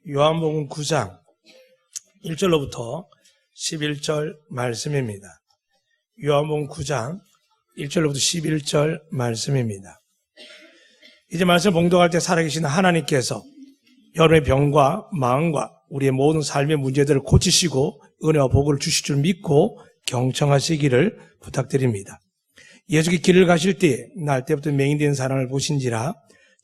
요한복음 9장 1절로부터 11절 말씀입니다. 요한복음 9장 1절로부터 11절 말씀입니다. 이제 말씀 봉독할 때 살아계신 하나님께서 여러분의 병과 마음과 우리의 모든 삶의 문제들을 고치시고 은혜와 복을 주실 줄 믿고 경청하시기를 부탁드립니다. 예수께 길을 가실 때에 날 때부터 맹인된 사람을 보신지라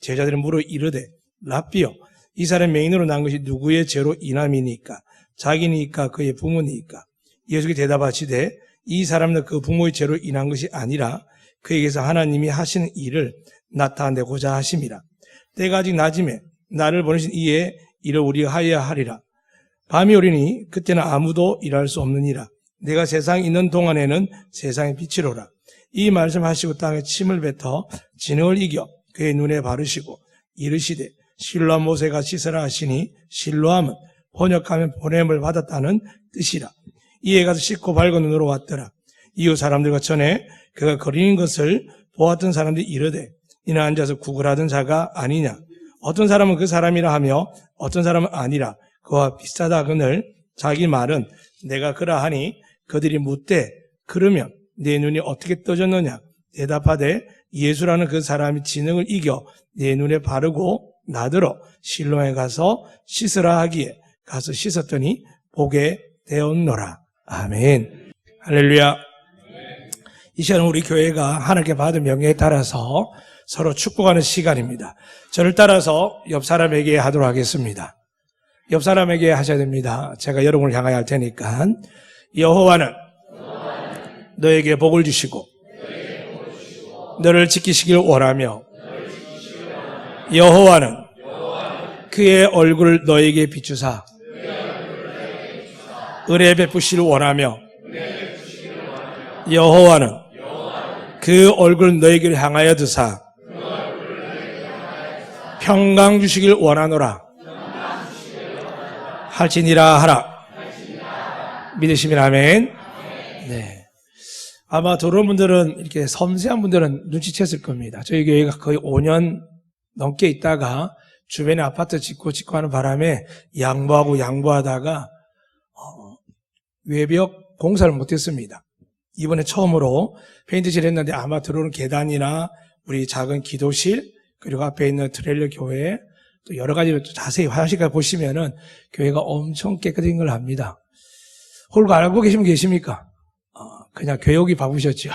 제자들은 물어 이르되 랍비여 이 사람이 맹인으로 난 것이 누구의 죄로 인함이니까 자기니까 그의 부모니까 예수께 대답하시되 이 사람은 그 부모의 죄로 인한 것이 아니라 그에게서 하나님이 하시는 일을 나타내고자 하심이라. 때가 아직 낮음에 나를 보내신 이에 이를 우리가 하여야 하리라. 밤이 오리니 그때는 아무도 일할 수 없느니라. 내가 세상에 있는 동안에는 세상의 빛이로라. 이 말씀하시고 땅에 침을 뱉어 진흙을 이겨 그의 눈에 바르시고 이르시되 실로암 모세가 씻으라 하시니 실로암은 번역하면 보냄을 받았다는 뜻이라. 이에 가서 씻고 밝은 눈으로 왔더라. 이후 사람들과 전에 그가 거리는 것을 보았던 사람들이 이르되 이는 앉아서 구걸하던 자가 아니냐. 어떤 사람은 그 사람이라 하며 어떤 사람은 아니라 그와 비슷하다 하거늘 자기 말은 내가 그러하니 그들이 묻되 그러면 내 눈이 어떻게 떠졌느냐. 대답하되 예수라는 그 사람이 진흙을 이겨 내 눈에 바르고 나더러 실로암에 가서 씻으라 하기에 가서 씻었더니 보게 되었노라. 아멘. 할렐루야. 이 시간은 우리 교회가 하나님께 받은 명예에 따라서 서로 축복하는 시간입니다. 저를 따라서 옆 사람에게 하도록 하겠습니다. 옆 사람에게 하셔야 됩니다. 제가 여러분을 향하여 할 테니까. 여호와는 너에게 복을 주시고 너를 지키시길 원하며 여호와는 그의 얼굴을 너에게 비추사 은혜 베푸시길 원하며 여호와는 그 얼굴을 너에게 향하여 드사 평강 주시길 원하노라. 할지니라 하라. 믿으시면 아멘. 네. 아마 들어온 분들은 이렇게 섬세한 분들은 눈치챘을 겁니다. 저희 교회가 거의 5년 넘게 있다가 주변에 아파트 짓고 하는 바람에 양보하다가 외벽 공사를 못했습니다. 이번에 처음으로 페인트칠 했는데 아마 들어오는 계단이나 우리 작은 기도실 그리고 앞에 있는 트레일러 교회 또 여러 가지 또 자세히 화장실까지 보시면은 교회가 엄청 깨끗한 걸 압니다. 홀고 알고 계시면 계십니까? 그냥 교회 오기 바쁘셨죠.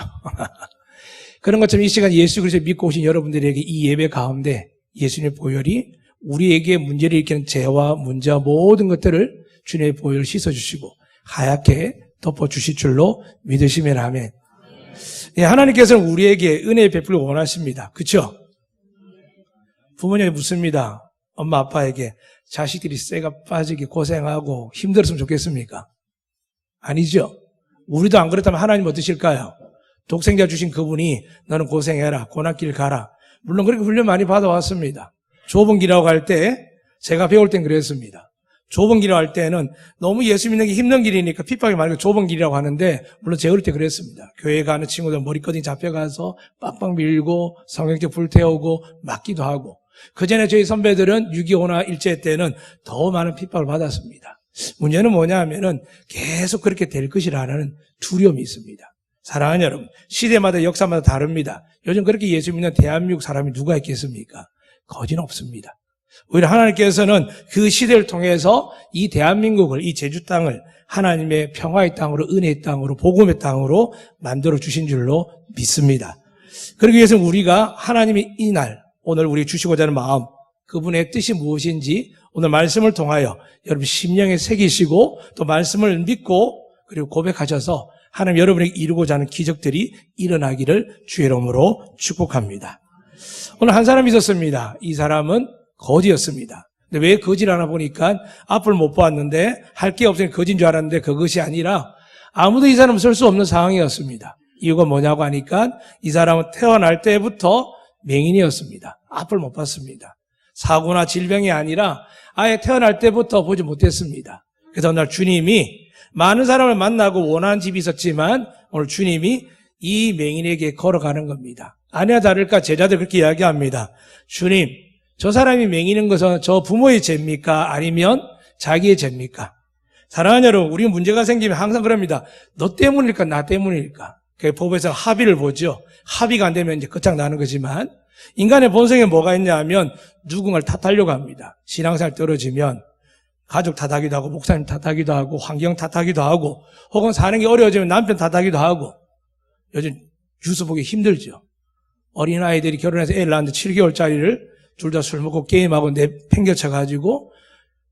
그런 것처럼 이 시간 예수 그리스도 믿고 오신 여러분들에게 이 예배 가운데 예수님의 보혈이 우리에게 문제를 일으키는 죄와 문제와 모든 것들을 주님의 보혈을 씻어주시고 하얗게 덮어주실 줄로 믿으시면 아멘. 네, 하나님께서는 우리에게 은혜의 베풀을 원하십니다. 그렇죠? 부모님이 묻습니다. 엄마 아빠에게 자식들이 쇠가 빠지게 고생하고 힘들었으면 좋겠습니까? 아니죠. 우리도 안 그렇다면 하나님 어떠실까요? 독생자 주신 그분이 너는 고생해라, 고난길 가라. 물론 그렇게 훈련 많이 받아왔습니다. 좁은 길이라고 할 때 제가 배울 땐 그랬습니다. 좁은 길이라고 할 때는 너무 예수 믿는 게 힘든 길이니까 핍박이 많고 좁은 길이라고 하는데 물론 제가 어릴 때 그랬습니다. 교회 가는 친구들 머리끄댕이 잡혀가서 빡빡 밀고 성경책 불태우고 맞기도 하고 그전에 저희 선배들은 6.25나 일제 때는 더 많은 핍박을 받았습니다. 문제는 뭐냐 하면은 계속 그렇게 될 것이라는 두려움이 있습니다. 사랑하는 여러분, 시대마다 역사마다 다릅니다. 요즘 그렇게 예수 믿는 대한민국 사람이 누가 있겠습니까? 거지는 없습니다. 오히려 하나님께서는 그 시대를 통해서 이 대한민국을, 이 제주 땅을 하나님의 평화의 땅으로, 은혜의 땅으로, 복음의 땅으로 만들어 주신 줄로 믿습니다. 그러기 위해서는 우리가 하나님이 이날, 오늘 우리 주시고자 하는 마음, 그분의 뜻이 무엇인지 오늘 말씀을 통하여 여러분 심령에 새기시고 또 말씀을 믿고 그리고 고백하셔서 하나님 여러분에게 이루고자 하는 기적들이 일어나기를 주의 이름으로 축복합니다. 오늘 한 사람이 있었습니다. 이 사람은 거지였습니다. 근데 왜 거지를 하나 보니까 앞을 못 보았는데 할 게 없으니 거지인 줄 알았는데 그것이 아니라 아무도 이 사람을 쓸 수 없는 상황이었습니다. 이유가 뭐냐고 하니까 이 사람은 태어날 때부터 맹인이었습니다. 앞을 못 봤습니다. 사고나 질병이 아니라 아예 태어날 때부터 보지 못했습니다. 그래서 어느 날 주님이 많은 사람을 만나고 원하는 집이 있었지만 오늘 주님이 이 맹인에게 걸어가는 겁니다. 아니나 다를까 제자들 그렇게 이야기합니다. 주님, 저 사람이 맹이는 것은 저 부모의 죄입니까? 아니면 자기의 죄입니까? 사랑하는 여러분, 우리가 문제가 생기면 항상 그럽니다. 너 때문일까? 나 때문일까? 그 법에서 합의를 보죠. 합의가 안 되면 이제 끝장나는 거지만, 인간의 본성에 뭐가 있냐 하면 누군가를 탓하려고 합니다. 신앙생활 떨어지면 가족 탓하기도 하고, 목사님 탓하기도 하고, 환경 탓하기도 하고, 혹은 사는 게 어려워지면 남편 탓하기도 하고. 요즘 뉴스 보기 힘들죠. 어린아이들이 결혼해서 애를 낳았는데 7개월짜리를 둘 다 술 먹고 게임하고 내팽겨쳐가지고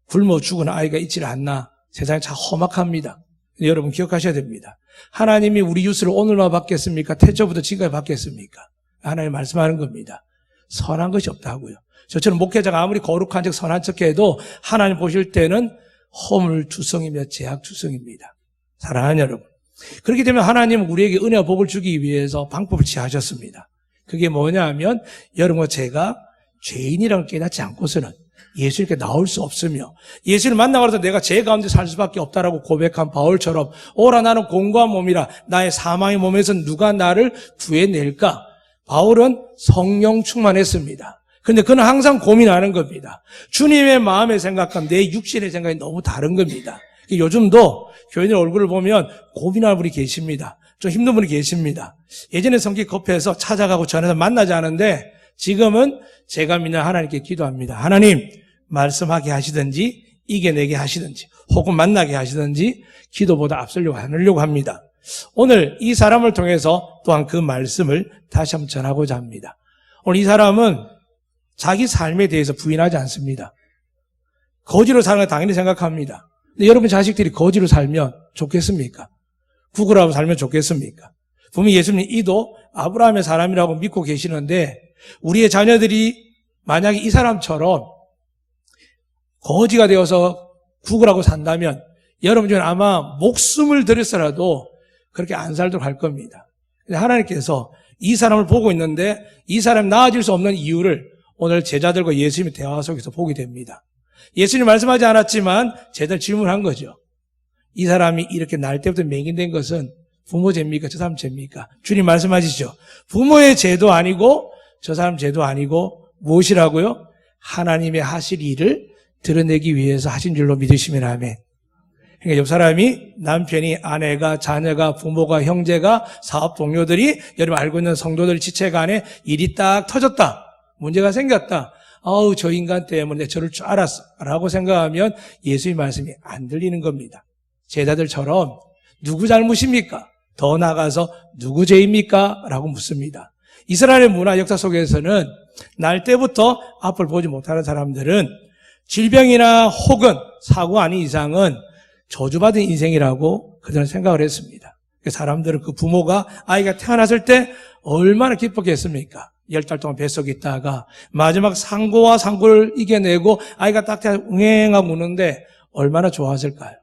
굶어 죽은 아이가 있질 않나. 세상이 참 험악합니다. 여러분 기억하셔야 됩니다. 하나님이 우리 뉴스를 오늘만 받겠습니까? 태초부터 지금까지 받겠습니까? 하나님 말씀하는 겁니다. 선한 것이 없다고요. 저처럼 목회자가 아무리 거룩한 척 선한 척 해도 하나님 보실 때는 허물투성이며 제약투성입니다. 사랑하는 여러분. 그렇기 때문에 하나님은 우리에게 은혜와 복을 주기 위해서 방법을 취하셨습니다. 그게 뭐냐 하면 여러분과 제가 죄인이라고 깨닫지 않고서는 예수님께 나올 수 없으며 예수를 만나고 나서 내가 죄 가운데 살 수밖에 없다라고 고백한 바울처럼 오라 나는 공고한 몸이라 나의 사망의 몸에서 누가 나를 구해낼까? 바울은 성령 충만했습니다. 그런데 그는 항상 고민하는 겁니다. 주님의 마음의 생각과 내 육신의 생각이 너무 다른 겁니다. 요즘도 교인의 얼굴을 보면 고민하는 분이 계십니다. 좀 힘든 분이 계십니다. 예전에 성격이 급해서 찾아가고 전해서 만나지 않은데 지금은 제가 믿는 하나님께 기도합니다. 하나님 말씀하게 하시든지 이겨내게 하시든지 혹은 만나게 하시든지 기도보다 앞서려고 하려고 합니다. 오늘 이 사람을 통해서 또한 그 말씀을 다시 한번 전하고자 합니다. 오늘 이 사람은 자기 삶에 대해서 부인하지 않습니다. 거지로 사는 걸 당연히 생각합니다. 근데 여러분 자식들이 거지로 살면 좋겠습니까? 구걸하고 살면 좋겠습니까? 분명히 예수님 이도 아브라함의 사람이라고 믿고 계시는데 우리의 자녀들이 만약에 이 사람처럼 거지가 되어서 구걸하고 산다면 여러분 중에 아마 목숨을 들여서라도 그렇게 안 살도록 할 겁니다. 하나님께서 이 사람을 보고 있는데 이 사람이 나아질 수 없는 이유를 오늘 제자들과 예수님의 대화 속에서 보게 됩니다. 예수님 말씀하지 않았지만 제자들 질문한 거죠. 이 사람이 이렇게 날 때부터 맹인된 것은 부모 죄입니까? 저 사람 죄입니까? 주님 말씀하시죠. 부모의 죄도 아니고 저 사람 죄도 아니고 무엇이라고요? 하나님의 하실 일을 드러내기 위해서 하신 줄로 믿으시면 아멘. 그러니까 옆 사람이 남편이 아내가 자녀가 부모가 형제가 사업 동료들이 여러분 알고 있는 성도들 지체간에 일이 딱 터졌다. 문제가 생겼다. 아우 저 인간 때문에 저럴 줄 알았어 라고 생각하면 예수의 말씀이 안 들리는 겁니다. 제자들처럼 누구 잘못입니까? 더 나아가서 누구 죄입니까? 라고 묻습니다. 이스라엘의 문화 역사 속에서는 날 때부터 앞을 보지 못하는 사람들은 질병이나 혹은 사고 아닌 이상은 저주받은 인생이라고 그들은 생각을 했습니다. 사람들은 그 부모가 아이가 태어났을 때 얼마나 기뻤겠습니까? 10달 동안 뱃속에 있다가 마지막 상고와 상고를 이겨내고 아이가 딱 응행하고 우는데 얼마나 좋아했을까요?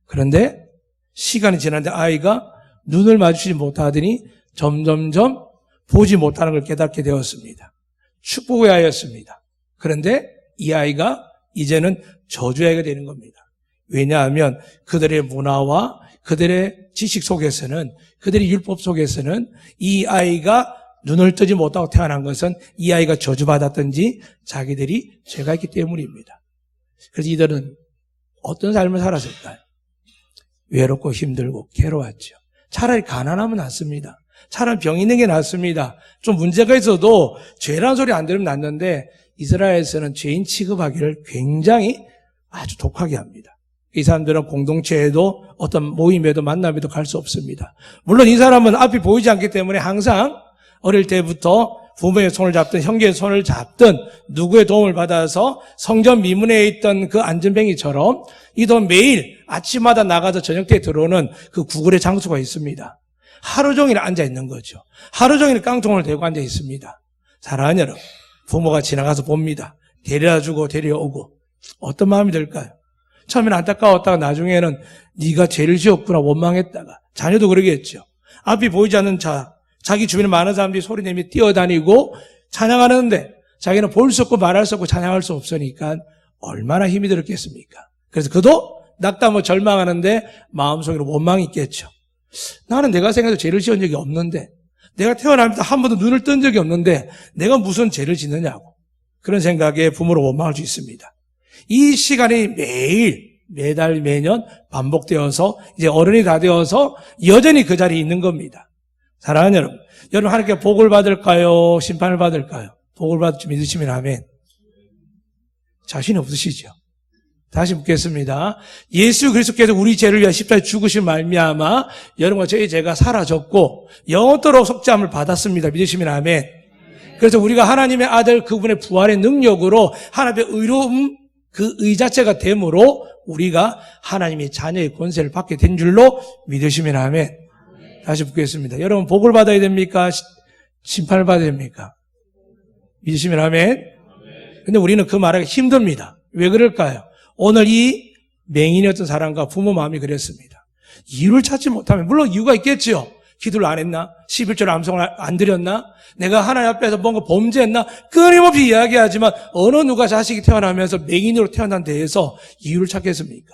그런데 시간이 지났는데 아이가 눈을 마주치지 못하더니 점점점 보지 못하는 걸 깨닫게 되었습니다. 축복의 아이였습니다. 그런데 이 아이가 이제는 저주의 아이가 되는 겁니다. 왜냐하면 그들의 문화와 그들의 지식 속에서는 그들의 율법 속에서는 이 아이가 눈을 뜨지 못하고 태어난 것은 이 아이가 저주받았든지 자기들이 죄가 있기 때문입니다. 그래서 이들은 어떤 삶을 살았을까요? 외롭고 힘들고 괴로웠죠. 차라리 가난하면 낫습니다. 차라리 병 있는 게 낫습니다. 좀 문제가 있어도 죄라는 소리 안 들으면 낫는데 이스라엘에서는 죄인 취급하기를 굉장히 아주 독하게 합니다. 이 사람들은 공동체에도 어떤 모임에도 만남에도 갈 수 없습니다. 물론 이 사람은 앞이 보이지 않기 때문에 항상 어릴 때부터 부모의 손을 잡든 형제의 손을 잡든 누구의 도움을 받아서 성전 미문에 있던 그 안전뱅이처럼 이도 매일 아침마다 나가서 저녁 때 들어오는 그 구걸의 장소가 있습니다. 하루 종일 앉아 있는 거죠. 하루 종일 깡통을 대고 앉아 있습니다. 사랑하는 여러분, 부모가 지나가서 봅니다. 데려다주고 데려오고 어떤 마음이 들까요? 처음에는 안타까웠다가 나중에는 네가 죄를 지었구나 원망했다가 자녀도 그러겠죠. 앞이 보이지 않는 자기 주변에 많은 사람들이 소리내며 뛰어다니고 찬양하는데 자기는 볼 수 없고 말할 수 없고 찬양할 수 없으니까 얼마나 힘이 들었겠습니까? 그래서 그도 낙담하고 절망하는데 마음속으로 원망이 있겠죠. 나는 내가 생각해도 죄를 지은 적이 없는데 내가 태어나면서 한 번도 눈을 뜬 적이 없는데 내가 무슨 죄를 짓느냐고. 그런 생각에 부모를 원망할 수 있습니다. 이 시간이 매달, 매년 반복되어서 이제 어른이 다 되어서 여전히 그 자리에 있는 겁니다. 사랑하는 여러분, 여러분 하나님께 복을 받을까요? 심판을 받을까요? 복을 받을 줄 믿으시면 아멘. 자신 없으시죠? 다시 묻겠습니다. 예수 그리스도께서 우리 죄를 위하여 십자가에 죽으신 말미암아 여러분과 저희 죄가 사라졌고 영원토록 속죄함을 받았습니다. 믿으시면 아멘. 그래서 우리가 하나님의 아들 그분의 부활의 능력으로 하나님의 의로움 그 의 자체가 됨으로 우리가 하나님의 자녀의 권세를 받게 된 줄로 믿으시면 아멘. 다시 묻겠습니다. 여러분 복을 받아야 됩니까? 심판을 받아야 됩니까? 믿으시면 아멘. 근데 우리는 그 말하기 힘듭니다. 왜 그럴까요? 오늘 이 맹인이었던 사람과 부모 마음이 그랬습니다. 이유를 찾지 못하면 물론 이유가 있겠죠. 기도를 안 했나? 11절 암송을 안 드렸나? 내가 하나님 앞에서 뭔가 범죄했나? 끊임없이 이야기하지만 어느 누가 자식이 태어나면서 맹인으로 태어난 데에서 이유를 찾겠습니까?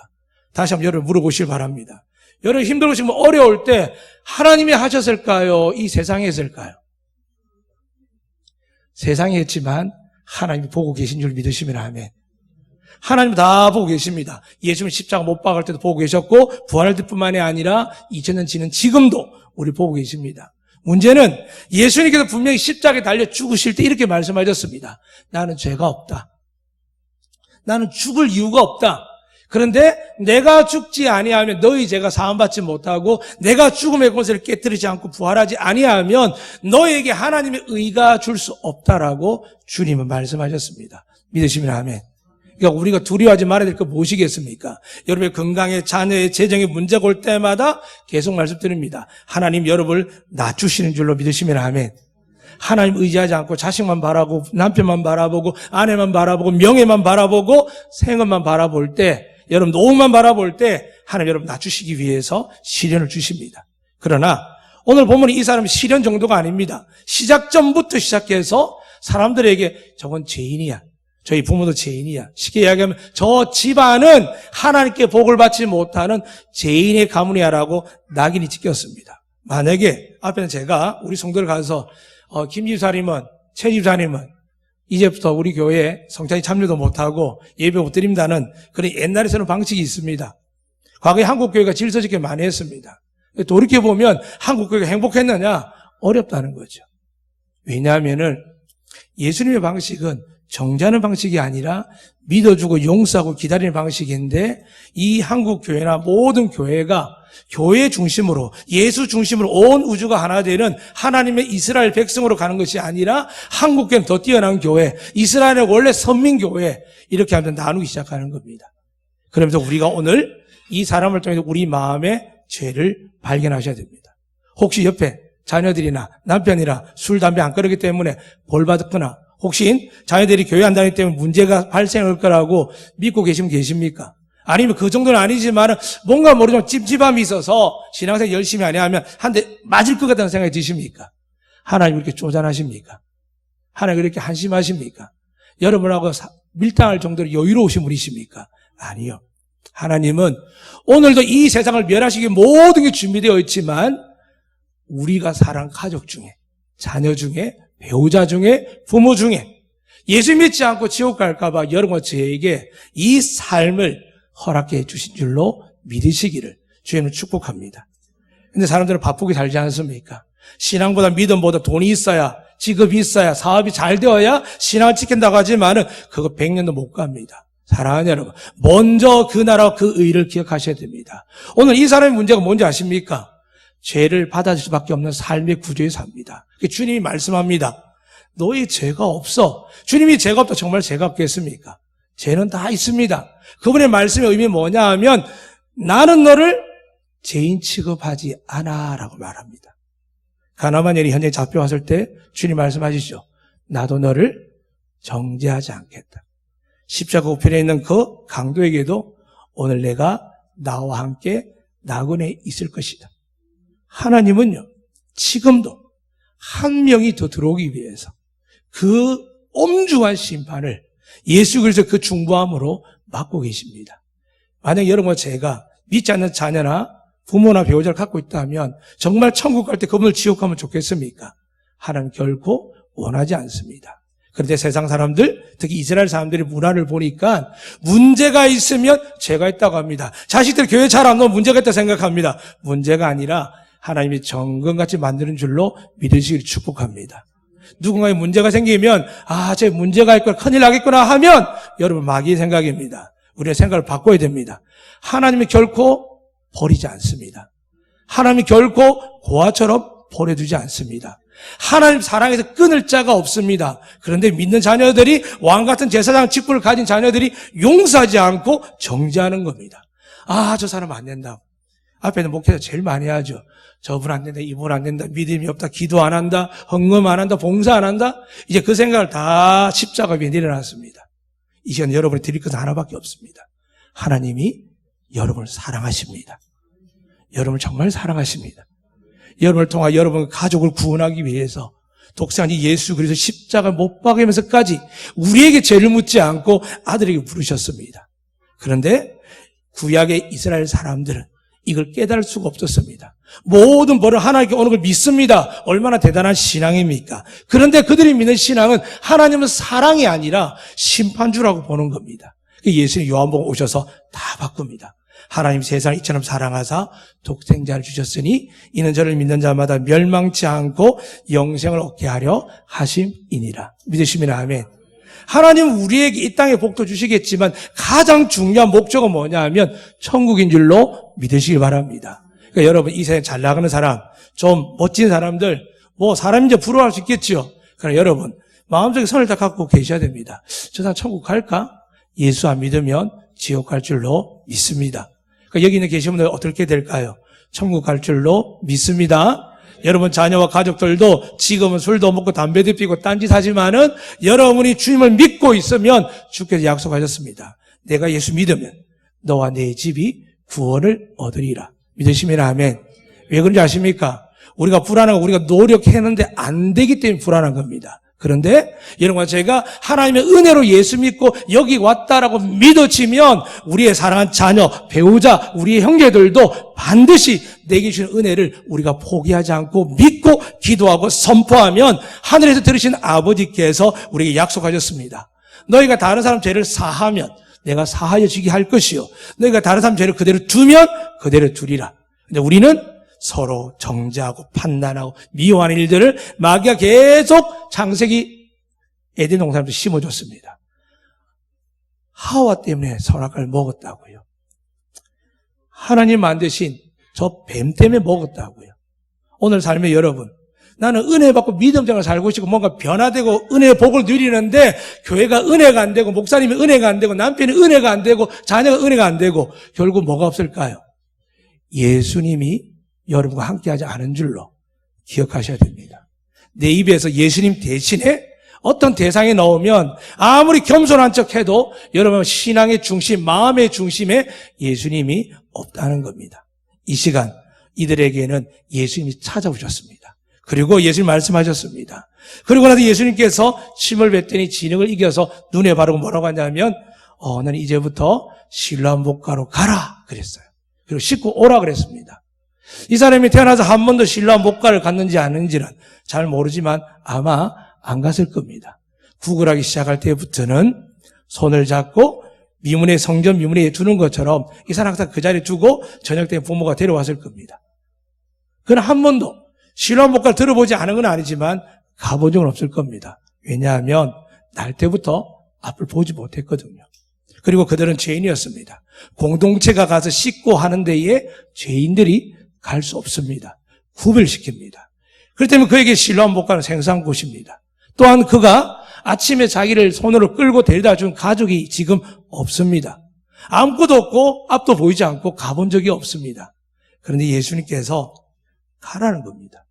다시 한번 여러분 물어보시길 바랍니다. 여러분 힘들으시면 어려울 때 하나님이 하셨을까요? 이 세상에 했을까요? 세상에 했지만 하나님이 보고 계신 줄 믿으시면 아멘. 하나님 다 보고 계십니다. 예수님 십자가 못 박을 때도 보고 계셨고 부활할 때뿐만이 아니라 2000년 지난 지금도 우리 보고 계십니다. 문제는 예수님께서 분명히 십자가에 달려 죽으실 때 이렇게 말씀하셨습니다. 나는 죄가 없다. 나는 죽을 이유가 없다. 그런데 내가 죽지 아니하면 너희 죄가 사함받지 못하고 내가 죽음의 권세를 깨뜨리지 않고 부활하지 아니하면 너에게 하나님의 의가 줄 수 없다라고 주님은 말씀하셨습니다. 믿으시면 아멘. 그러니까 우리가 두려워하지 말아야 될 거 무엇이겠습니까? 여러분의 건강에 자녀의 재정에 문제가 올 때마다 계속 말씀드립니다. 하나님 여러분을 낮추시는 줄로 믿으시면 아멘. 하나님 의지하지 않고 자식만 바라보고 남편만 바라보고 아내만 바라보고 명예만 바라보고 생업만 바라볼 때 여러분 노후만 바라볼 때 하나님 여러분 낮추시기 위해서 시련을 주십니다. 그러나 오늘 보면 이 사람은 시련 정도가 아닙니다. 시작점부터 시작해서 사람들에게 저건 죄인이야. 저희 부모도 죄인이야. 쉽게 이야기하면 저 집안은 하나님께 복을 받지 못하는 죄인의 가문이야라고 낙인이 찍혔습니다. 만약에 앞에는 제가 우리 성도를 가서 김 집사님은 최 집사님은 이제부터 우리 교회에 성찬이 참여도 못하고 예배 못 드린다는 그런 옛날에 쓰는 방식이 있습니다. 과거에 한국교회가 질서짓게 많이 했습니다. 돌이켜보면 한국교회가 행복했느냐? 어렵다는 거죠. 왜냐하면은 예수님의 방식은 정죄하는 방식이 아니라 믿어주고 용서하고 기다리는 방식인데 이 한국교회나 모든 교회가 교회 중심으로 예수 중심으로 온 우주가 하나 되는 하나님의 이스라엘 백성으로 가는 것이 아니라 한국교회는 더 뛰어난 교회, 이스라엘의 원래 선민교회 이렇게 하면 나누기 시작하는 겁니다. 그러면서 우리가 오늘 이 사람을 통해서 우리 마음의 죄를 발견하셔야 됩니다. 혹시 옆에 자녀들이나 남편이나 술, 담배 안 끊었기 때문에 벌 받았거나 혹시 자녀들이 교회 안 다니기 때문에 문제가 발생할 거라고 믿고 계십니까? 아니면 그 정도는 아니지만 뭔가 모르지만 찝찝함이 있어서 신앙생활 열심히 안 하면 한 대 맞을 것 같다는 생각이 드십니까? 하나님 그렇게 쪼잔하십니까? 하나님 그렇게 한심하십니까? 여러분하고 밀당할 정도로 여유로우신 분이십니까? 아니요. 하나님은 오늘도 이 세상을 멸하시기 모든 게 준비되어 있지만 우리가 사랑하는 가족 중에 자녀 중에 배우자 중에 부모 중에 예수 믿지 않고 지옥 갈까 봐 여러분과 저에게 이 삶을 허락해 주신 줄로 믿으시기를 주님을 축복합니다. 근데 사람들은 바쁘게 살지 않습니까? 신앙보다 믿음보다 돈이 있어야 직업이 있어야 사업이 잘 되어야 신앙을 지킨다고 하지만은 그거 100년도 못 갑니다. 사랑하는 여러분, 먼저 그 나라와 그 의를 기억하셔야 됩니다. 오늘 이 사람의 문제가 뭔지 아십니까? 죄를 받아줄 수밖에 없는 삶의 구조에 삽니다. 주님이 말씀합니다. 너희 죄가 없어. 주님이 죄가 없다 정말 죄가 없겠습니까? 죄는 다 있습니다. 그분의 말씀의 의미는 뭐냐 하면 나는 너를 죄인 취급하지 않아 라고 말합니다. 가나만연이 현장에 잡혀왔을 때 주님 말씀하시죠. 나도 너를 정죄하지 않겠다. 십자가 우편에 있는 그 강도에게도 오늘 내가 나와 함께 낙원에 있을 것이다. 하나님은요, 지금도 한 명이 더 들어오기 위해서 그 엄중한 심판을 예수 그리스도 그 중보함으로 맡고 계십니다. 만약 여러분과 제가 믿지 않는 자녀나 부모나 배우자를 갖고 있다면 정말 천국 갈 때 그분을 지옥 가면 좋겠습니까? 하나님 결코 원하지 않습니다. 그런데 세상 사람들, 특히 이스라엘 사람들의 문화를 보니까 문제가 있으면 죄가 있다고 합니다. 자식들 교회 잘 안 나오면 문제가 있다고 생각합니다. 문제가 아니라 하나님이 정금같이 만드는 줄로 믿으시길 축복합니다. 누군가의 문제가 생기면 제 문제가 있구나, 큰일 나겠구나 하면 여러분 마귀의 생각입니다. 우리의 생각을 바꿔야 됩니다. 하나님이 결코 버리지 않습니다. 하나님이 결코 고아처럼 버려두지 않습니다. 하나님 사랑에서 끊을 자가 없습니다. 그런데 믿는 자녀들이 왕같은 제사장 직분을 가진 자녀들이 용서하지 않고 정죄하는 겁니다. 저 사람 안 된다고. 앞에는 목회자 제일 많이 하죠. 저분 안 된다, 이분 안 된다, 믿음이 없다, 기도 안 한다, 헌금 안 한다, 봉사 안 한다. 이제 그 생각을 다 십자가 위에 내려놨습니다. 이 시간 여러분이 드릴 것은 하나밖에 없습니다. 하나님이 여러분을 사랑하십니다. 여러분을 정말 사랑하십니다. 여러분을 통하 여러분 가족을 구원하기 위해서 독생자 예수 그리스도 십자가 못 박으면서까지 우리에게 죄를 묻지 않고 아들에게 부르셨습니다. 그런데 구약의 이스라엘 사람들은 이걸 깨달을 수가 없었습니다. 모든 벌은 하나님께 오는 걸 믿습니다. 얼마나 대단한 신앙입니까? 그런데 그들이 믿는 신앙은 하나님은 사랑이 아니라 심판주라고 보는 겁니다. 예수님 요한복음 오셔서 다 바꿉니다. 하나님 세상을 이처럼 사랑하사 독생자를 주셨으니 이는 저를 믿는 자마다 멸망치 않고 영생을 얻게 하려 하심이니라. 믿으시면 아멘. 하나님은 우리에게 이 땅에 복도 주시겠지만 가장 중요한 목적은 뭐냐 하면 천국인 줄로 믿으시기 바랍니다. 그러니까 여러분 이 세상에 잘 나가는 사람, 좀 멋진 사람들, 사람이 이제 부러워할 수 있겠죠. 그러나 여러분 마음속에 선을 다 갖고 계셔야 됩니다. 저 사람 천국 갈까? 예수 안 믿으면 지옥 갈 줄로 믿습니다. 그러니까 여기 있는 계신 분들 어떻게 될까요? 천국 갈 줄로 믿습니다. 여러분 자녀와 가족들도 지금은 술도 먹고 담배도 피고 딴짓하지만은 여러분이 주님을 믿고 있으면 주께서 약속하셨습니다. 내가 예수 믿으면 너와 내 집이 구원을 얻으리라. 믿으시면 아멘. 왜 그런지 아십니까? 우리가 불안하고 우리가 노력했는데 안 되기 때문에 불안한 겁니다. 그런데 여러분과 제가 하나님의 은혜로 예수 믿고 여기 왔다라고 믿어지면 우리의 사랑한 자녀, 배우자, 우리의 형제들도 반드시 내게 주신 은혜를 우리가 포기하지 않고 믿고 기도하고 선포하면 하늘에서 들으신 아버지께서 우리에게 약속하셨습니다. 너희가 다른 사람 죄를 사하면 내가 사하여 주게 할 것이요 너희가 다른 사람 죄를 그대로 두면 그대로 두리라. 근데 우리는 서로 정죄하고 판단하고 미워하는 일들을 마귀가 계속 창세기 에덴 동산부터 심어줬습니다. 하와 때문에 선악과를 먹었다고요. 하나님 만드신 저 뱀 때문에 먹었다고요. 오늘 삶의 여러분, 나는 은혜 받고 믿음적으로 살고 싶고 뭔가 변화되고 은혜의 복을 누리는데 교회가 은혜가 안 되고 목사님이 은혜가 안 되고 남편이 은혜가 안 되고 자녀가 은혜가 안 되고 결국 뭐가 없을까요? 예수님이 여러분과 함께하지 않은 줄로 기억하셔야 됩니다. 내 입에서 예수님 대신에 어떤 대상이 나오면 아무리 겸손한 척해도 여러분 신앙의 중심, 마음의 중심에 예수님이 없다는 겁니다. 이 시간 이들에게는 예수님이 찾아오셨습니다. 그리고 예수님 말씀하셨습니다. 그리고 나서 예수님께서 침을 뱉더니 진흙을 이겨서 눈에 바르고 뭐라고 하냐면 너는 이제부터 실로암 가라 그랬어요. 그리고 씻고 오라 그랬습니다. 이 사람이 태어나서 한 번도 실로암 목가를 갔는지 아는지는 잘 모르지만 아마 안 갔을 겁니다. 구걸하기 시작할 때부터는 손을 잡고 미문의 성전 미문에 두는 것처럼 이 사람 항상 그 자리에 두고 저녁 때 부모가 데려왔을 겁니다. 그러나 한 번도 실로암 목가를 들어보지 않은 건 아니지만 가본 적은 없을 겁니다. 왜냐하면 날 때부터 앞을 보지 못했거든요. 그리고 그들은 죄인이었습니다. 공동체가 가서 씻고 하는 데에 죄인들이 갈 수 없습니다. 구별시킵니다. 그렇기 때문에 그에게 실로암 목가는 생소한 곳입니다. 또한 그가 아침에 자기를 손으로 끌고 데려다 준 가족이 지금 없습니다. 아무것도 없고 앞도 보이지 않고 가본 적이 없습니다. 그런데 예수님께서 가라는 겁니다.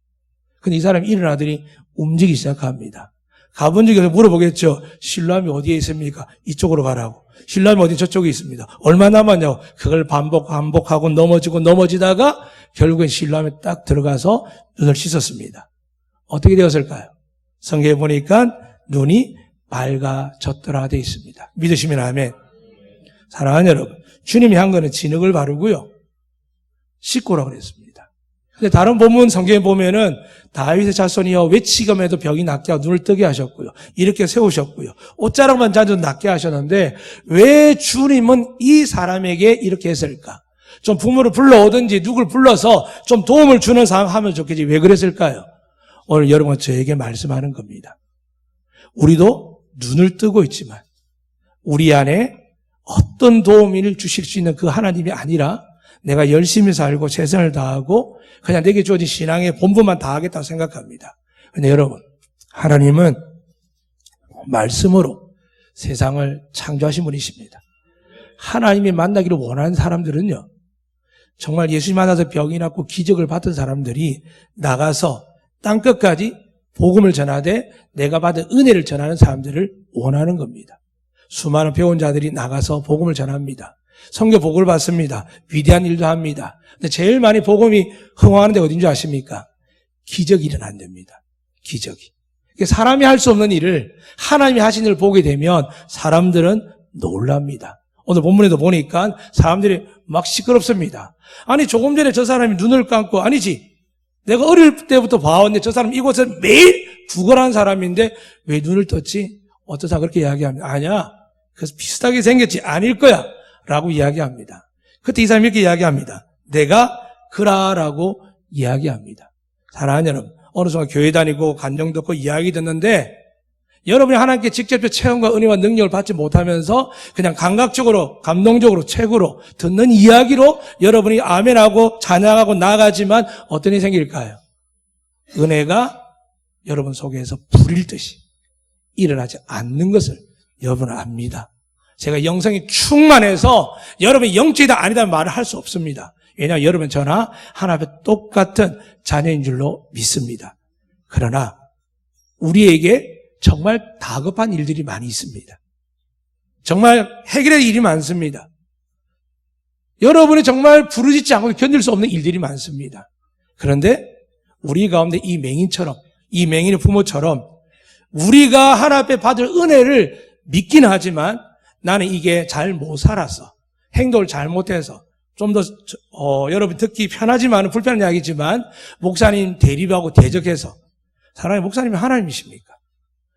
근데 이 사람이 일어나더니 움직이기 시작합니다. 가본 적이 없어서 물어보겠죠. 실로암이 어디에 있습니까? 이쪽으로 가라고. 실로암이 어디 저쪽에 있습니다. 얼마 남았냐고. 그걸 반복하고 넘어지다가 결국엔 실로암에 딱 들어가서 눈을 씻었습니다. 어떻게 되었을까요? 성경에 보니까 눈이 밝아졌더라 되어 있습니다. 믿으시면 아멘. 사랑하는 여러분, 주님이 한 거는 진흙을 바르고요. 씻고 오라고 그랬습니다. 근데 다른 본문 성경에 보면은 다윗의 자손이여 외치기만 해도 병이 낫게 하고 눈을 뜨게 하셨고요. 이렇게 세우셨고요. 옷자락만 자주 낫게 하셨는데 왜 주님은 이 사람에게 이렇게 했을까? 좀 부모를 불러오든지 누굴 불러서 좀 도움을 주는 상황 하면 좋겠지. 왜 그랬을까요? 오늘 여러분 저에게 말씀하는 겁니다. 우리도 눈을 뜨고 있지만 우리 안에 어떤 도움을 주실 수 있는 그 하나님이 아니라 내가 열심히 살고 최선을 다하고 그냥 내게 주어진 신앙의 본분만 다하겠다고 생각합니다. 그런데 여러분, 하나님은 말씀으로 세상을 창조하신 분이십니다. 하나님이 만나기를 원하는 사람들은요, 정말 예수님 만나서 병이 낫고 기적을 받은 사람들이 나가서 땅끝까지 복음을 전하되 내가 받은 은혜를 전하는 사람들을 원하는 겁니다. 수많은 배운 자들이 나가서 복음을 전합니다. 선교 복음을 받습니다. 위대한 일도 합니다. 근데 제일 많이 복음이 흥황하는 데 어딘지 아십니까? 기적이 일어난 데입니다. 기적이. 사람이 할 수 없는 일을 하나님이 하신 일을 보게 되면 사람들은 놀랍니다. 오늘 본문에도 보니까 사람들이 막 시끄럽습니다. 아니 조금 전에 저 사람이 눈을 감고 아니지 내가 어릴 때부터 봐왔는데 저 사람 이곳에 매일 구걸하는 사람인데 왜 눈을 떴지? 어떤 사람 그렇게 이야기합니다. 아니야. 그래서 비슷하게 생겼지 아닐 거야 라고 이야기합니다. 그때 이 사람이 이렇게 이야기합니다. 내가 그라라고 이야기합니다. 사랑하는 여러분, 어느 순간 교회 다니고 간증 듣고 이야기 듣는데 여러분이 하나님께 직접 체험과 은혜와 능력을 받지 못하면서 그냥 감각적으로 감동적으로 책으로 듣는 이야기로 여러분이 아멘하고 찬양하고 나가지만 어떤 일이 생길까요? 은혜가 여러분 속에서 불일 듯이 일어나지 않는 것을 여러분은 압니다. 제가 영성이 충만해서 여러분이 영적이다 아니다 말을 할 수 없습니다. 왜냐하면 여러분 저나 하나님 앞에 똑같은 자녀인 줄로 믿습니다. 그러나 우리에게 정말 다급한 일들이 많이 있습니다. 정말 해결할 일이 많습니다. 여러분이 정말 부르짖지 않고 견딜 수 없는 일들이 많습니다. 그런데 우리 가운데 이 맹인처럼 이 맹인의 부모처럼 우리가 하나님 앞에 받을 은혜를 믿긴 하지만 나는 이게 잘 못 살아서 행동을 잘못해서 좀 더 여러분 듣기 편하지만 불편한 이야기지만 목사님 대립하고 대적해서 사랑하는 목사님이 하나님이십니까?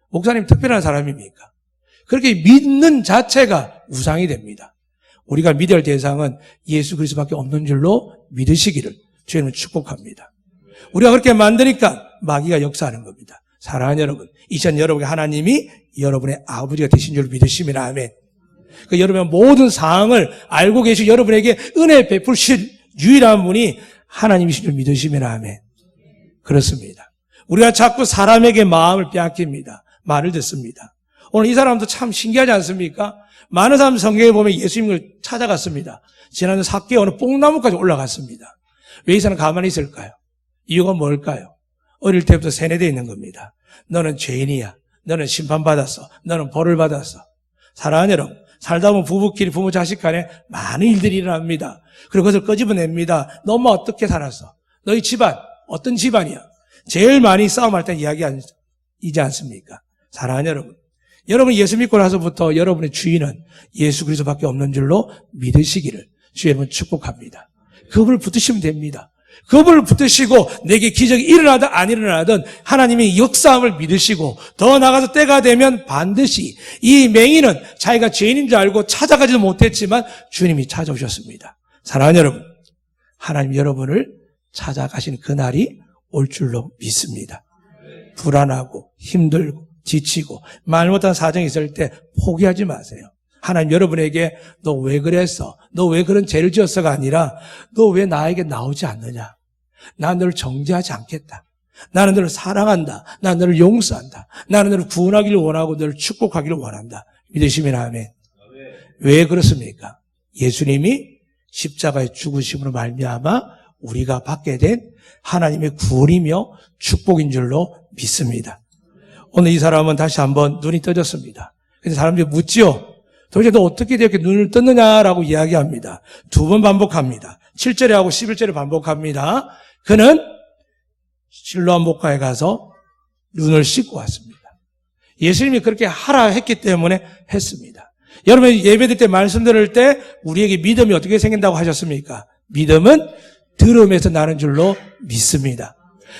목사님 특별한 사람입니까? 그렇게 믿는 자체가 우상이 됩니다. 우리가 믿을 대상은 예수 그리스도밖에 없는 줄로 믿으시기를 주님은 축복합니다. 우리가 그렇게 만드니까 마귀가 역사하는 겁니다. 사랑하는 여러분, 이전 여러분의 하나님이 여러분의 아버지가 되신 줄 믿으시면 아멘. 그 여러분의 모든 상황을 알고 계시고 여러분에게 은혜 베푸실 유일한 분이 하나님이신 줄 믿으시면 아멘. 그렇습니다. 우리가 자꾸 사람에게 마음을 빼앗깁니다. 말을 듣습니다. 오늘 이 사람도 참 신기하지 않습니까? 많은 사람 성경에 보면 예수님을 찾아갔습니다. 지난해 삭개오 어느 뽕나무까지 올라갔습니다. 왜 이 사람 가만히 있을까요? 이유가 뭘까요? 어릴 때부터 세뇌되어 있는 겁니다. 너는 죄인이야. 너는 심판받았어. 너는 벌을 받았어. 사랑하는 여러분, 살다 보면 부부끼리 부모 자식 간에 많은 일들이 일어납니다. 그리고 그것을 끄집어냅니다. 너 엄마 어떻게 살았어? 너희 집안 어떤 집안이야? 제일 많이 싸움할 때 이야기이지 않습니까? 사랑하는 여러분, 여러분 예수 믿고 나서부터 여러분의 주인은 예수 그리스도밖에 없는 줄로 믿으시기를 주님은 축복합니다. 그분을 붙드시면 됩니다. 그분을 붙드시고 내게 기적이 일어나든 안 일어나든 하나님의 역사함을 믿으시고 더 나아가서 때가 되면 반드시 이 맹인은 자기가 죄인인 줄 알고 찾아가지도 못했지만 주님이 찾아오셨습니다. 사랑하는 여러분, 하나님 여러분을 찾아가시는 그날이 올 줄로 믿습니다. 불안하고 힘들고 지치고 말 못한 사정이 있을 때 포기하지 마세요. 하나님 여러분에게 너 왜 그랬어? 너 왜 그런 죄를 지었어가 아니라 너 왜 나에게 나오지 않느냐? 난 너를 정죄하지 않겠다. 나는 너를 사랑한다. 나는 너를 용서한다. 나는 너를 구원하기를 원하고 너를 축복하기를 원한다. 믿으시면 아멘. 왜 그렇습니까? 예수님이 십자가의 죽으심으로 말미암아 우리가 받게 된 하나님의 구원이며 축복인 줄로 믿습니다. 오늘 이 사람은 다시 한번 눈이 떠졌습니다. 그래서 사람들이 묻지요. 도대체 너 어떻게 이렇게 눈을 떴느냐라고 이야기합니다. 2번 반복합니다. 7절에 하고 11절에 반복합니다. 그는 실로암 목가에 가서 눈을 씻고 왔습니다. 예수님이 그렇게 하라 했기 때문에 했습니다. 여러분 예배 드릴 때 말씀 들을 때 우리에게 믿음이 어떻게 생긴다고 하셨습니까? 믿음은 들음에서 나는 줄로 믿습니다.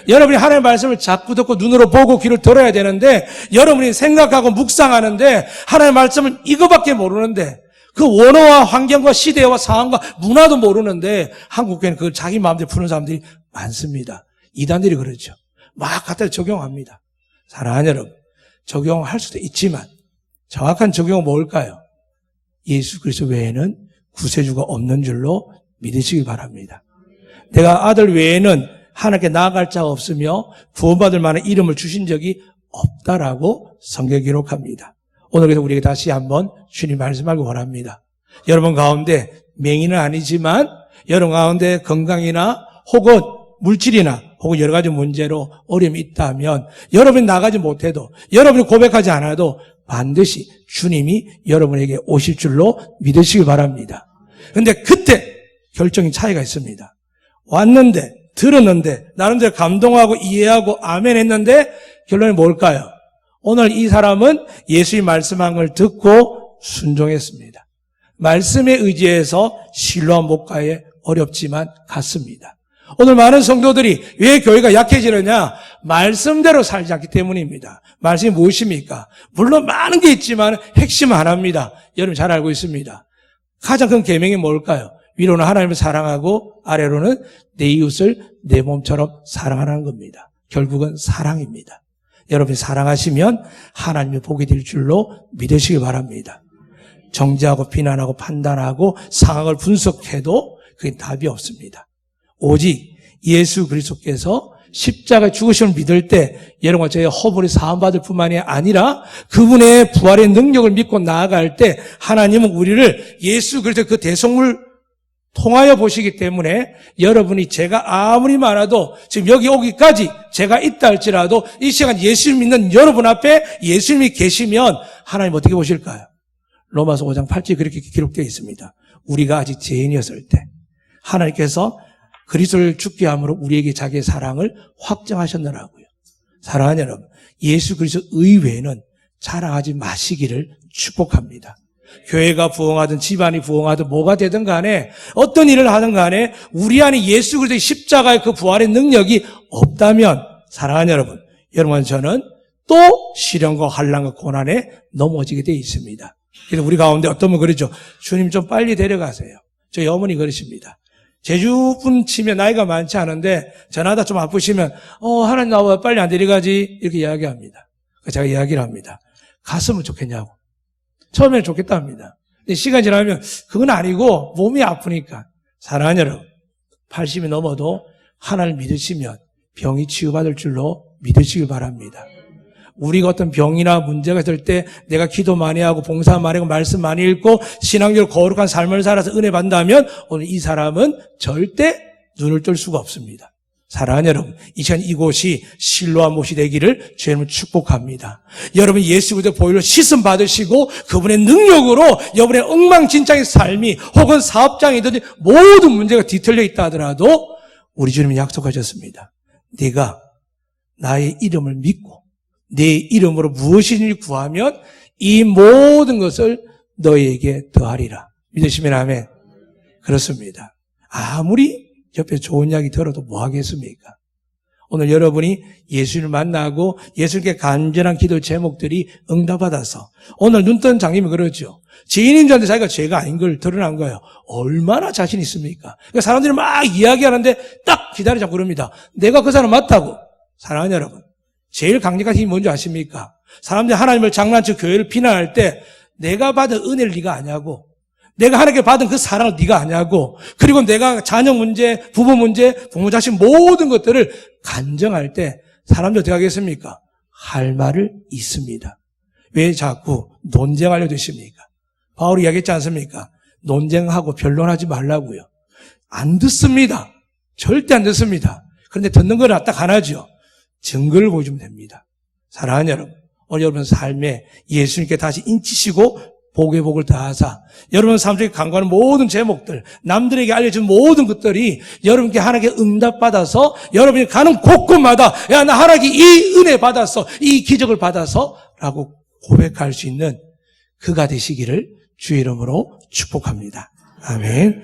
여러분이 하나님의 말씀을 자꾸 듣고 눈으로 보고 귀를 들어야 되는데 여러분이 생각하고 묵상하는데 하나님의 말씀을 이거밖에 모르는데 그 원어와 환경과 시대와 상황과 문화도 모르는데 한국교회는 그걸 자기 마음대로 푸는 사람들이 많습니다. 이단들이 그렇죠. 막 갖다 적용합니다. 사랑하는 여러분, 적용할 수도 있지만 정확한 적용은 뭘까요? 예수 그리스도 외에는 구세주가 없는 줄로 믿으시기 바랍니다. 내가 아들 외에는 하나님께 나아갈 자가 없으며 구원받을 만한 이름을 주신 적이 없다라고 성경에 기록합니다. 오늘 그래서 우리에게 다시 한번 주님 말씀하기 원합니다. 여러분 가운데 맹인은 아니지만 여러분 가운데 건강이나 혹은 물질이나 혹은 여러 가지 문제로 어려움이 있다면 여러분이 나가지 못해도 여러분이 고백하지 않아도 반드시 주님이 여러분에게 오실 줄로 믿으시기 바랍니다. 그런데 그때 결정의 차이가 있습니다. 왔는데 들었는데 나름대로 감동하고 이해하고 아멘 했는데 결론이 뭘까요? 오늘 이 사람은 예수의 말씀한 걸 듣고 순종했습니다. 말씀에 의지해서 실로암 목가에 어렵지만 갔습니다. 오늘 많은 성도들이 왜 교회가 약해지느냐? 말씀대로 살지 않기 때문입니다. 말씀이 무엇입니까? 물론 많은 게 있지만 핵심 하나입니다. 여러분 잘 알고 있습니다. 가장 큰 계명이 뭘까요? 위로는 하나님을 사랑하고 아래로는 내 이웃을 내 몸처럼 사랑하라는 겁니다. 결국은 사랑입니다. 여러분이 사랑하시면 하나님의 복이 될 줄로 믿으시기 바랍니다. 정죄하고 비난하고 판단하고 상황을 분석해도 그게 답이 없습니다. 오직 예수 그리스도께서 십자가에 죽으심을 믿을 때 여러분과 저의 허물이 사함받을 뿐만이 아니라 그분의 부활의 능력을 믿고 나아갈 때 하나님은 우리를 예수 그리스도 그 대속물 통하여 보시기 때문에 여러분이 제가 아무리 많아도 지금 여기 오기까지 제가 있다 할지라도 이 시간 예수를 믿는 여러분 앞에 예수님이 계시면 하나님 어떻게 보실까요? 로마서 5장 8절에 그렇게 기록되어 있습니다. 우리가 아직 죄인이었을 때 하나님께서 그리스도를 죽게 함으로 우리에게 자기의 사랑을 확정하셨느라고요. 사랑하는 여러분, 예수 그리스도 의외에는 자랑하지 마시기를 축복합니다. 교회가 부흥하든 집안이 부흥하든 뭐가 되든 간에 어떤 일을 하든 간에 우리 안에 예수 그리스도의 십자가의 그 부활의 능력이 없다면 사랑하는 여러분, 여러분 저는 또 시련과 환난과 고난에 넘어지게 되어 있습니다. 그래서 우리 가운데 어떤 분 그러죠. 주님 좀 빨리 데려가세요. 저희 어머니 그러십니다. 제주분 치면 나이가 많지 않은데 전화다 좀 아프시면 하나님 나와 빨리 안 데려가지 이렇게 이야기합니다. 제가 이야기를 합니다. 갔으면 좋겠냐고. 처음에는 좋겠다 합니다. 근데 시간이 지나면 그건 아니고 몸이 아프니까. 사랑하는 여러분, 80이 넘어도 하나님을 믿으시면 병이 치유받을 줄로 믿으시길 바랍니다. 우리가 어떤 병이나 문제가 있을 때 내가 기도 많이 하고 봉사 많이 하고 말씀 많이 읽고 신앙적으로 거룩한 삶을 살아서 은혜 받는다면 오늘 이 사람은 절대 눈을 뜰 수가 없습니다. 사랑하는 여러분, 이 시간 이곳이 실로암 못이 되기를 주님을 축복합니다. 여러분 예수 그리스도 보혈로 씻음 받으시고 그분의 능력으로 여러분의 엉망진창의 삶이 혹은 사업장이든 모든 문제가 뒤틀려 있다 하더라도 우리 주님이 약속하셨습니다. 네가 나의 이름을 믿고 내 이름으로 무엇이든지 구하면 이 모든 것을 너희에게 더하리라. 믿으시면 아멘. 그렇습니다. 아무리 옆에 좋은 이야기 들어도 뭐 하겠습니까? 오늘 여러분이 예수님을 만나고 예수님께 간절한 기도 제목들이 응답받아서 오늘 눈 뜬 장님이 그러죠. 죄인인 줄 알았는데 자기가 죄가 아닌 걸 드러난 거예요. 얼마나 자신 있습니까? 그러니까 사람들이 막 이야기하는데 딱 기다리자고 그럽니다. 내가 그 사람 맞다고. 사랑하는 여러분, 제일 강력한 힘이 뭔지 아십니까? 사람들이 하나님을 장난치고 교회를 비난할 때 내가 받은 은혜를 네가 아냐고, 내가 하나님께 받은 그 사랑을 네가 아냐고, 그리고 내가 자녀 문제, 부부 문제, 부모 자식 모든 것들을 간증할 때 사람들 어떻게 하겠습니까? 할 말을 있습니다. 왜 자꾸 논쟁하려 드십니까? 바울이 이야기했지 않습니까? 논쟁하고 변론하지 말라고요. 안 듣습니다. 절대 안 듣습니다. 그런데 듣는 건 딱 하나죠. 증거를 보여주면 됩니다. 사랑하는 여러분, 오늘 여러분 삶에 예수님께 다시 인치시고 복의 복을 다하사 여러분 삶 속에 간과하는 모든 제목들, 남들에게 알려진 모든 것들이 여러분께 하나님께 응답받아서 여러분이 가는 곳곳마다 야, 나 하나님께 이 은혜 받았어, 이 기적을 받아서 라고 고백할 수 있는 그가 되시기를 주의 이름으로 축복합니다. 아멘.